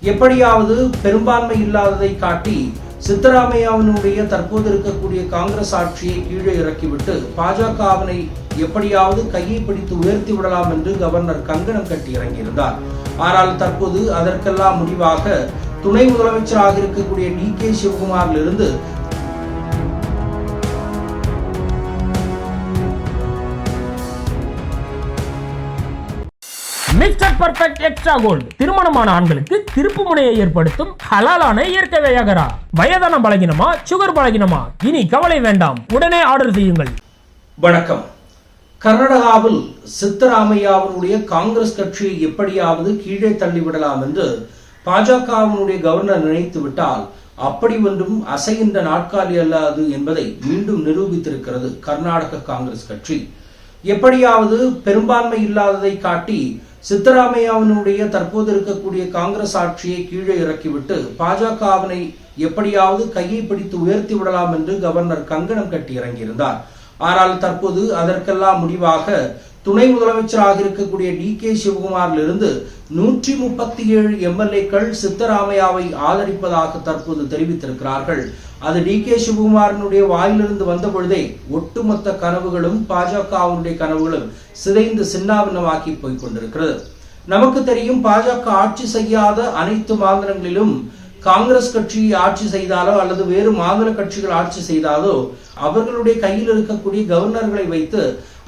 எப்படியாவது பெரும்பான்மை இல்லாததை காட்டி சித்தராமையாவினுடைய தற்போது இருக்கக்கூடிய காங்கிரஸ் ஆட்சியை கீழே இறக்கிவிட்டு பாஜகவினை எப்படியாவது கையை பிடித்து உயர்த்தி விடலாம் என்று கவர்னர் கங்கணம் கட்டி இறங்கியிருந்தார். ஆனால் தற்போது அதற்கெல்லாம் முடிவாக துணை முதலமைச்சராக இருக்கக்கூடிய டி.கே. சிவகுமாரிலிருந்து மிஸ்டர் பர்ஃபெக்ட் எக்ஸ்ட்ரா கோல்டு திருமணமான ஆண்களுக்கு திருப்பு முனையை ஏற்படுத்தும் ஹலாலான இயற்கை வியாகரா. வயதான பலகினமா, சுகர் பலகினமா, இனி கவலை வேண்டாம், உடனே ஆர்டர் செய்யுங்கள். வணக்கம். கர்நாடகாவில் சித்தராமையாவுடைய காங்கிரஸ் கட்சியை எப்படியாவது கீழே தள்ளிவிடலாம் என்று பாஜகவினுடைய கவர்னர் நினைத்து விட்டால் அப்படி ஒன்றும் அசைகின்ற நாட்காலி அல்லாது என்பதை மீண்டும் நிரூபித்திருக்கிறது கர்நாடக காங்கிரஸ் கட்சி. எப்படியாவது பெரும்பான்மை இல்லாததை காட்டி சித்தராமையாவினுடைய தற்போது இருக்கக்கூடிய காங்கிரஸ் ஆட்சியை கீழே இறக்கிவிட்டு பாஜகவினை எப்படியாவது கையை பிடித்து உயர்த்தி விடலாம் என்று கவர்னர் கங்கணம் கட்டி இறங்கியிருந்தார். ஆனால் தற்போது அதற்கெல்லாம் முடிவாக துணை முதலமைச்சராக இருக்கக்கூடிய டி.கே. சிவகுமாரிலிருந்து 137 எம்எல்ஏக்கள் சித்தராமையாவை ஆதரிப்பதாக தற்போது தெரிவித்திருக்கிறார்கள். அது டி.கே. சிவகுமாரனுடைய வாயிலிருந்து வந்த பொழுதே ஒட்டுமொத்த கனவுகளும் பாஜகவினுடைய கனவுகளும் சிதைந்து சின்னாபின்னமாக்கி போய் கொண்டிருக்கிறது. நமக்கு தெரியும், பாஜக ஆட்சி செய்யாத அனைத்து மாநிலங்களிலும் காங்கிரஸ் கட்சி ஆட்சி செய்தாலோ அல்லது வேறு மாநில கட்சிகள் ஆட்சி செய்தாலோ அவர்களுடைய கையில் இருக்கக்கூடிய கவர்னர்களை வைத்து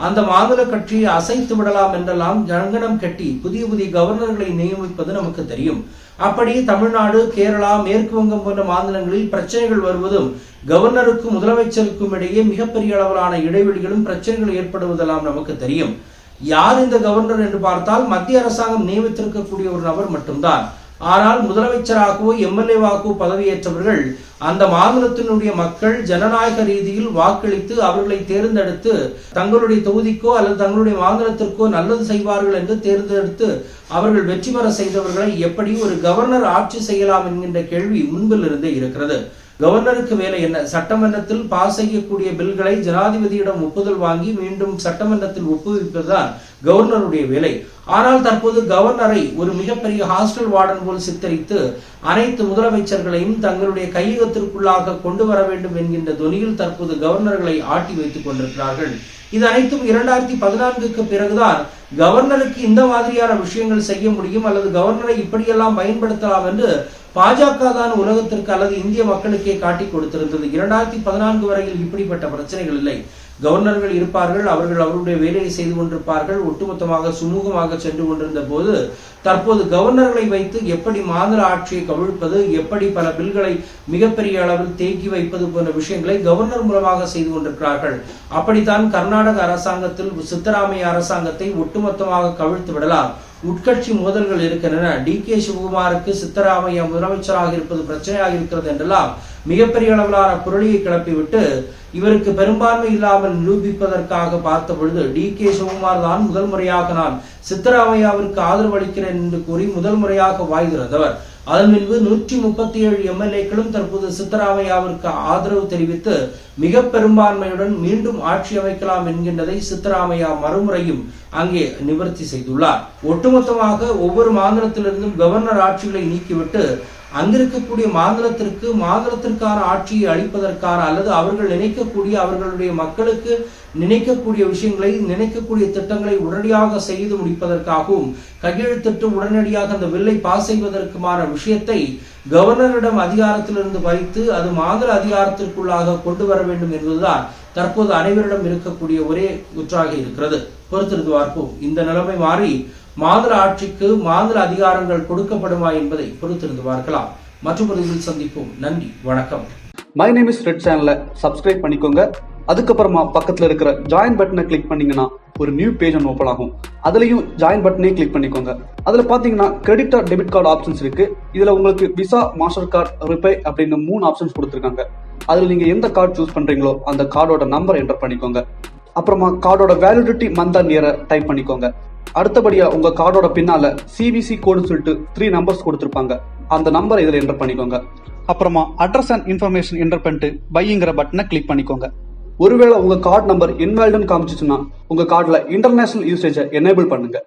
அந்த மாநில கட்சியை அசைத்து விடலாம் என்றெல்லாம் கங்கணம் கட்டி புதிய புதிய கவர்னர்களை நியமிப்பது நமக்கு தெரியும். அப்படி தமிழ்நாடு, கேரளா, மேற்கு வங்கம் போன்ற மாநிலங்களில் பிரச்சனைகள் வருவதும் கவர்னருக்கும் முதலமைச்சருக்கும் இடையே மிகப்பெரிய அளவிலான இடைவெளிகளும் பிரச்சனைகள் ஏற்படுவதெல்லாம் நமக்கு தெரியும். யார் இந்த கவர்னர் என்று பார்த்தால் மத்திய அரசாங்கம் நியமித்திருக்கக்கூடிய ஒரு நபர் மட்டும்தான். ஆனால் முதலமைச்சராகவோ எம்எல்ஏவாகவோ பதவியேற்றவர்கள் அந்த மாநிலத்தினுடைய மக்கள் ஜனநாயக ரீதியில் வாக்களித்து அவர்களை தேர்ந்தெடுத்து தங்களுடைய தொகுதிக்கோ அல்லது தங்களுடைய மாநிலத்திற்கோ நல்லது செய்வார்கள் என்று தேர்ந்தெடுத்து அவர்கள் வெற்றி பெற செய்தவர்களை எப்படி ஒரு கவர்னர் ஆட்சி செய்யலாம் என்கின்ற கேள்வி முன்பில் இருந்தே இருக்கிறது. கவர்னருக்கு வேலை என்ன? சட்டமன்றத்தில் பாஸ் செய்யக்கூடிய பில்களை ஜனாதிபதியிடம் ஒப்புதல் வாங்கி மீண்டும் சட்டமன்றத்தில் ஒப்புவிப்பதுதான் கவர்னருடைய வேலை. ஆனால் தற்போது கவர்னரை ஒரு மிகப்பெரிய ஹாஸ்டல் வார்டன் போல் சித்தரித்து அனைத்து முதலமைச்சர்களையும் தங்களுடைய கையகத்திற்குள்ளாக கொண்டு வர வேண்டும் என்கின்ற தொனியில் தற்போது கவர்னர்களை ஆட்டி வைத்துக் கொண்டிருக்கிறார்கள். இது அனைத்தும் 2014க்கு பிறகுதான் கவர்னருக்கு இந்த மாதிரியான விஷயங்கள் செய்ய முடியும் அல்லது கவர்னரை இப்படியெல்லாம் பயன்படுத்தலாம் என்று பாஜக தான் உலகத்திற்கு அல்லது இந்திய மக்களுக்கே காட்டி கொடுத்திருந்தது. 2014 வரையில் இப்படிப்பட்ட பிரச்சனைகள் இல்லை. கவர்னர்கள் இருப்பார்கள், அவர்கள் அவருடைய வேலையை செய்து கொண்டிருப்பார்கள், ஒட்டுமொத்தமாக சுமூகமாக சென்று கொண்டிருந்த போது தற்போது கவர்னர்களை வைத்து எப்படி மாநில ஆட்சியை கவிழ்ப்பது, எப்படி பல பில்களை மிகப்பெரிய அளவில் தேக்கி வைப்பது போன்ற விஷயங்களை கவர்னர் மூலமாக செய்து கொண்டிருக்கிறார்கள். அப்படித்தான் கர்நாடக அரசாங்கத்தில் சித்தராமையா அரசாங்கத்தை ஒட்டுமொத்தமாக கவிழ்த்து விடலாம். உட்கட்சி மோதல்கள் இருக்கின்றன. டி.கே. சிவகுமாருக்கு சித்தராமையா முதலமைச்சராக இருப்பது பிரச்சனையாக இருக்கிறது என்றெல்லாம் மிகப்பெரிய அளவிலான புரளியை கிளப்பிவிட்டு இவருக்கு பெரும்பான்மை இல்லாமல் நிரூபிப்பதற்காக பார்த்த பொழுது டி.கே. சிவகுமார் தான் முதல் முறையாக நான் சித்தராமையாவிற்கு ஆதரவு அளிக்கிறேன் என்று கூறி முதல் முறையாக வாய் திறந்தவர். அதன் பின்பு 137 எம்எல்ஏக்களும் தற்போது சித்தராமையாவிற்கு ஆதரவு தெரிவித்து மிக பெரும்பான்மையுடன் மீண்டும் ஆட்சி அமைக்கலாம் என்கின்றதை சித்தராமையா மறுமுறையும் அங்கே நிவர்த்தி செய்துள்ளார். ஒட்டுமொத்தமாக ஒவ்வொரு மாநிலத்திலிருந்தும் கவர்னர் ஆட்சிகளை நீக்கிவிட்டு அங்கிருக்கக்கூடிய மாநிலத்திற்கான ஆட்சியை அளிப்பதற்கான அல்லது அவர்கள் நினைக்கக்கூடிய அவர்களுடைய மக்களுக்கு நினைக்கக்கூடிய விஷயங்களை நினைக்கக்கூடிய திட்டங்களை உடனடியாக செய்து முடிப்பதற்காகவும் கையெழுத்திட்டு உடனடியாக அந்த பில்லை பாஸ் செய்வதற்குமான விஷயத்தை கவர்னரிடம் அதிகாரத்திலிருந்து பறித்து அது மாநில அதிகாரத்திற்குள்ளாக கொண்டு வர வேண்டும் என்பதுதான் தற்போது அனைவரிடம் இருக்கக்கூடிய ஒரே குற்றாக இருக்கிறது. பொறுத்திருந்து பார்ப்போம். இந்த நிலைமை மாறி மாநில ஆட்சிக்கு மாநில அதிகாரங்கள் கொடுக்கப்படுமா என்பதை பொறுத்திருந்து பார்க்கலாம். மற்றொரு சந்திப்போம். நன்றி, வணக்கம். மை நேம் இஸ் ரெட் சேனலை சப்ஸ்கிரைப் பண்ணிக்கோங்க. அதுக்கப்புறமா பக்கத்துல இருக்கிற ஜாயின் பட்டனை கிளிக் பண்ணீங்கன்னா ஒரு நியூ பேஜ் ஒன்று ஓப்பன் ஆகும். அதுலயும் ஜாயின் பட்டனே கிளிக் பண்ணிக்கோங்க. அதுல பாத்தீங்கன்னா credit card, debit card options இருக்கு. இதுல உங்களுக்கு விசா, மாஸ்டர் கார்டு, ரிப்பே அப்படின்னு 3 ஆப்ஷன்ஸ் கொடுத்துருக்காங்க. அதுல நீங்க எந்த கார்டு சூஸ் பண்றீங்களோ அந்த கார்டோட நம்பர் என்டர் பண்ணிக்கோங்க. அப்புறமா கார்டோட வேலிடிட்டி மந்த் அண்ட் இயரை டைப் பண்ணிக்கோங்க. அடுத்தபடியா உங்க கார்டோட பின்னால சிவிசி கோடுன்னு சொல்லிட்டு 3 நம்பர்ஸ் கொடுத்துருப்பாங்க. அந்த நம்பரை இதுல என்டர் பண்ணிக்கோங்க. அப்புறமா அட்ரஸ் அண்ட் இன்ஃபர்மேஷன் என்டர் பண்ணிட்டு பைங்கிற பட்டனை கிளிக் பண்ணிக்கோங்க. ஒருவேளை உங்க கார்டு நம்பர் இன்வாலிட்னு காமிச்சிச்சுன்னா உங்க கார்டுல இன்டர்நேஷனல் யூசேஜை எனேபிள் பண்ணுங்க.